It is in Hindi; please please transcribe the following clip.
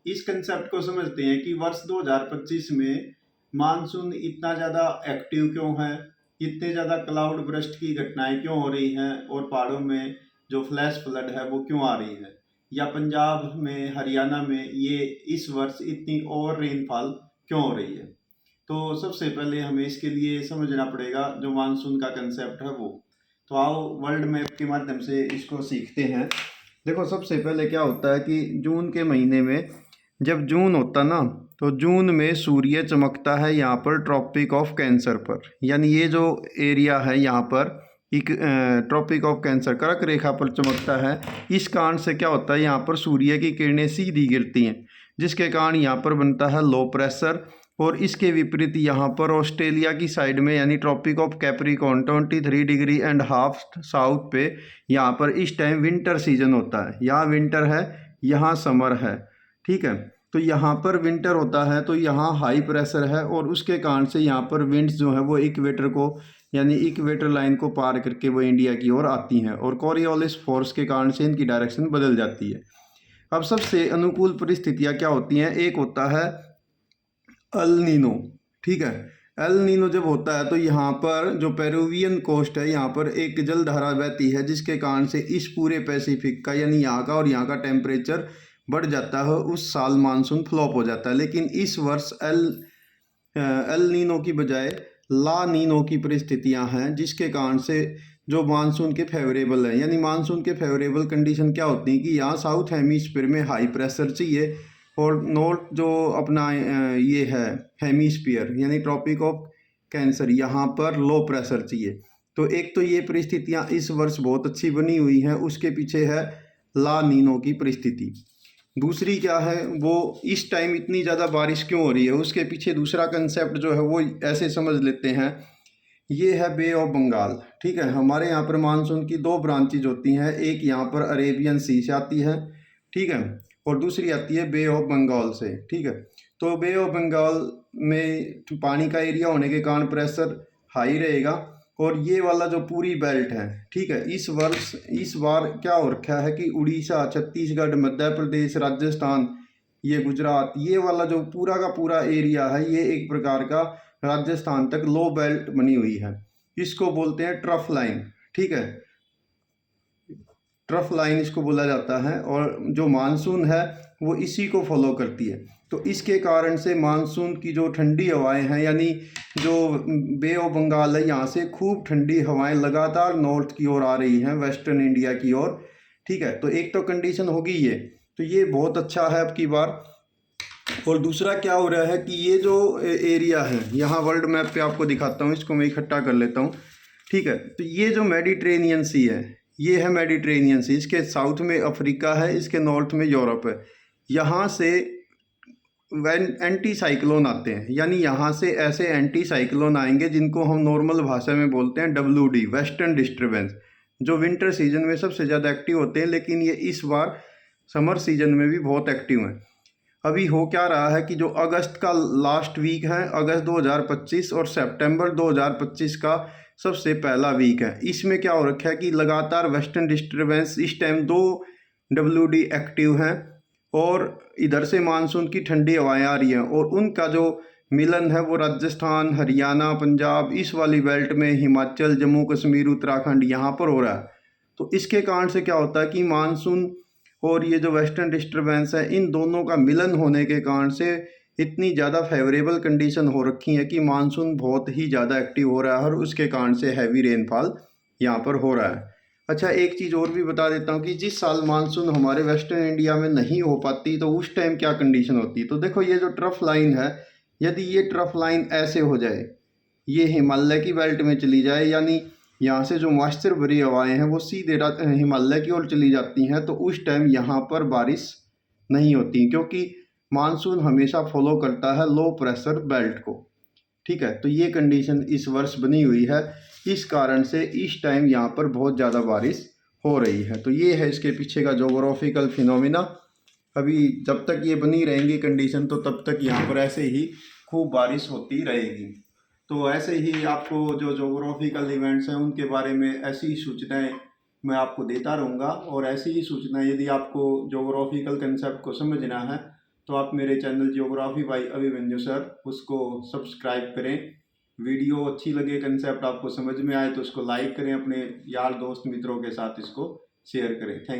इस कंसेप्ट को समझते हैं कि वर्ष 2025 में मानसून इतना ज़्यादा एक्टिव क्यों है, इतने ज़्यादा क्लाउड बर्स्ट की घटनाएं क्यों हो रही हैं और पहाड़ों में जो फ्लैश फ्लड है वो क्यों आ रही है, या पंजाब में हरियाणा में ये इस वर्ष इतनी ओवर रेनफॉल क्यों हो रही है। तो सबसे पहले हमें इसके लिए समझना पड़ेगा जो मानसून का कंसेप्ट है वो। तो आओ वर्ल्ड मैप के माध्यम से इसको सीखते हैं। देखो सबसे पहले क्या होता है कि जून के महीने में जब जून होता ना, तो जून में सूर्य चमकता है यहाँ पर ट्रॉपिक ऑफ कैंसर पर, यानी ये जो एरिया है यहाँ पर एक ट्रॉपिक ऑफ कैंसर कर्क रेखा पर चमकता है। इस कारण से क्या होता है, यहाँ पर सूर्य की किरणें सीधी गिरती हैं, जिसके कारण यहाँ पर बनता है लो प्रेशर। और इसके विपरीत यहाँ पर ऑस्ट्रेलिया की साइड में यानी Tropic of Capricorn 23 degree and half south पे यहाँ पर इस टाइम विंटर सीजन होता है। यहाँ विंटर है, यहाँ समर है, ठीक है। तो यहाँ पर विंटर होता है तो यहाँ हाई प्रेशर है और उसके कारण से यहाँ पर विंड्स जो है वो इक्वेटर को यानी इक्वेटर लाइन को पार करके वो इंडिया की ओर आती हैं और कोरियोलिस फोर्स के कारण से इनकी डायरेक्शन बदल जाती है। अब सबसे अनुकूल परिस्थितियाँ क्या होती हैं, एक होता है एल नीनो, ठीक है। एल नीनो जब होता है तो यहाँ पर जो पेरुवियन कोस्ट है यहाँ पर एक जलधारा बहती है, जिसके कारण से इस पूरे पैसिफिक का यानी यहाँ का और यहाँ का टेम्परेचर बढ़ जाता है। उस साल मानसून फ्लॉप हो जाता है। लेकिन इस वर्ष एल नीनो की बजाय ला नीनो की परिस्थितियाँ हैं, जिसके कारण से जो मानसून के फेवरेबल है, यानी मानसून के फेवरेबल कंडीशन क्या होती है कि यहाँ साउथ हेमिस्फीयर में हाई प्रेशर चाहिए और नॉर्थ जो अपना ये है हेमिस्फीयर यानी ट्रॉपिक ऑफ कैंसर यहाँ पर लो प्रेशर चाहिए। तो एक तो ये परिस्थितियाँ इस वर्ष बहुत अच्छी बनी हुई हैं, उसके पीछे है ला नीनो की परिस्थिति। दूसरी क्या है, वो इस टाइम इतनी ज़्यादा बारिश क्यों हो रही है, उसके पीछे दूसरा कंसेप्ट जो है वो ऐसे समझ लेते हैं। ये है बे ऑफ बंगाल, ठीक है। हमारे यहाँ पर मानसून की दो ब्रांचेज होती हैं, एक यहाँ पर अरेबियन सी से आती है, ठीक है, और दूसरी आती है बे ऑफ बंगाल से, ठीक है। तो बे ऑफ बंगाल में पानी का एरिया होने के कारण प्रेशर हाई रहेगा और ये वाला जो पूरी बेल्ट है, ठीक है, इस बार क्या हो रखा है कि उड़ीसा, छत्तीसगढ़, मध्य प्रदेश, राजस्थान, ये गुजरात, ये वाला जो पूरा का पूरा एरिया है ये एक प्रकार का राजस्थान तक लो बेल्ट बनी हुई है। इसको बोलते हैं ट्रफ लाइन, ठीक है, ट्रफ लाइन इसको बोला जाता है और जो मानसून है वो इसी को फॉलो करती है। तो इसके कारण से मानसून की जो ठंडी हवाएं हैं यानी जो बे ऑफ बंगाल है यहाँ से खूब ठंडी हवाएं लगातार नॉर्थ की ओर आ रही हैं, वेस्टर्न इंडिया की ओर, ठीक है। तो एक तो कंडीशन होगी ये, तो ये बहुत अच्छा है अब की बार। और दूसरा क्या हो रहा है कि ये जो एरिया है यहाँ वर्ल्ड मैप पे आपको दिखाता हूँ, इसको मैं इकट्ठा कर लेता हूँ, ठीक है। तो ये जो मेडिटेरेनियन सी है, ये है मेडिटेरेनियन सी, इसके साउथ में अफ्रीका है, इसके नॉर्थ में यूरोप है। यहाँ से एंटी साइक्लोन आते हैं, यानी यहाँ से ऐसे एंटी साइक्लोन आएंगे जिनको हम नॉर्मल भाषा में बोलते हैं WD, वेस्टर्न डिस्टर्बेंस, जो विंटर सीजन में सबसे ज़्यादा एक्टिव होते हैं, लेकिन ये इस बार समर सीजन में भी बहुत एक्टिव हैं। अभी हो क्या रहा है कि जो अगस्त का लास्ट वीक है, अगस्त 2025 और सितंबर 2025 का सबसे पहला वीक है, इसमें क्या हो रखा है कि लगातार वेस्टर्न डिस्टर्बेंस इस टाइम 2 WD एक्टिव हैं और इधर से मानसून की ठंडी हवाएं आ रही हैं और उनका जो मिलन है वो राजस्थान, हरियाणा, पंजाब, इस वाली बेल्ट में हिमाचल, जम्मू कश्मीर, उत्तराखंड यहाँ पर हो रहा है। तो इसके कारण से क्या होता है कि मानसून और ये जो वेस्टर्न डिस्टर्बेंस है इन दोनों का मिलन होने के कारण से इतनी ज़्यादा फेवरेबल कंडीशन हो रखी है कि मानसून बहुत ही ज़्यादा एक्टिव हो रहा है और उसके कारण से हैवी रेनफॉल यहाँ पर हो रहा है। अच्छा, एक चीज़ और भी बता देता हूँ कि जिस साल मानसून हमारे वेस्टर्न इंडिया में नहीं हो पाती तो उस टाइम क्या कंडीशन होती है। तो देखो ये जो ट्रफ लाइन है, यदि ये ट्रफ लाइन ऐसे हो जाए, ये हिमालय की बेल्ट में चली जाए, यानी यहाँ से जो मॉइस्चर भरी हवाएं हैं वो सीधे हिमालय की ओर चली जाती हैं, तो उस टाइम यहाँ पर बारिश नहीं होती, क्योंकि मानसून हमेशा फॉलो करता है लो प्रेशर बेल्ट को, ठीक है। तो ये कंडीशन इस वर्ष बनी हुई है, इस कारण से इस टाइम यहाँ पर बहुत ज़्यादा बारिश हो रही है। तो ये है इसके पीछे का जोग्राफिकल फिनोमिना। अभी जब तक ये बनी रहेंगी कंडीशन तो तब तक यहाँ पर ऐसे ही खूब बारिश होती रहेगी। तो ऐसे ही आपको जो जोग्राफिकल इवेंट्स हैं उनके बारे में ऐसी ही सूचनाएं मैं आपको देता रहूँगा, और ऐसी ही सूचनाएं यदि आपको जोग्राफिकल कंसेप्ट को समझना है तो आप मेरे channel geography by Abhimanyu sir उसको सब्सक्राइब करें। वीडियो अच्छी लगे, कंसेप्ट आपको समझ में आए तो उसको लाइक करें, अपने यार दोस्त मित्रों के साथ इसको शेयर करें। थैंक